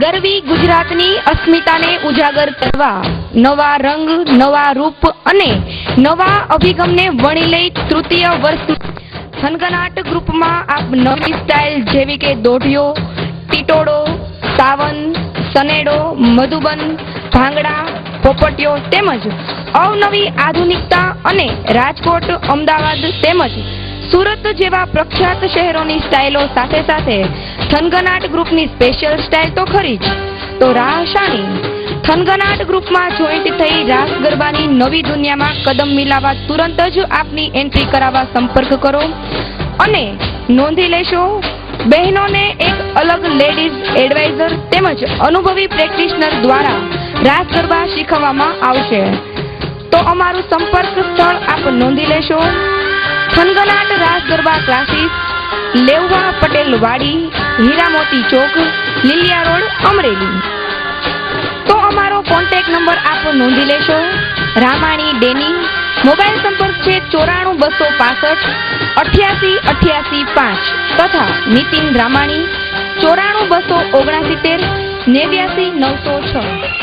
ગરવી ગુજરાતની અસ્મિતાને ઉજાગર કરવા નવા રંગ, નવા રૂપ અને નવા અભિગમને વણી લઈ તૃતીય વર્ષ થનગનાટ ગ્રુપમાં આપ નવી સ્ટાઇલ જેવી કે દોઢિયો, ટીટોડો, સાવન, સનેડો, મધુબન, ભાંગડા, પોપટીયો તેમજ અવનવી આધુનિકતા અને રાજકોટ, અમદાવાદ તેમજ સુરત જેવા પ્રખ્યાત શહેરોની સ્ટાઇલો સાથે સાથે થનગનાટ ગ્રુપની સ્પેશિયલ સ્ટાઇલ તો ખરી જ, તો રાહ શાની? થનગનાટ ગ્રુપમાં જોઈન્ટ થઈ રાસ ગરબાની નવી દુનિયામાં કદમ મિલાવવા તુરંત જ આપની એન્ટ્રી કરાવવા સંપર્ક કરો અને નોંધી લેશો બહેનોને એક અલગ લેડીઝ એડવાઇઝર તેમજ અનુભવી પ્રેક્ટિશનર દ્વારા રાસ ગરબા શીખવવામાં આવશે. તો અમારું સંપર્ક સ્થળ આપ નોંધી લેશો. થનગનાટ રાસ ગરબા ક્લાસીસ, લેવવા પટેલ વાડી, હીરામોતી ચોક, લીલિયા રોડ, અમરેલી. તો અમારો કોન્ટેક્ટ નંબર આપ નોંધી લેશો. રામાણી ડેની, મોબાઈલ સંપર્ક છે 94 265 88 88 5 તથા નીતિન રામાણી 94 269 89 906.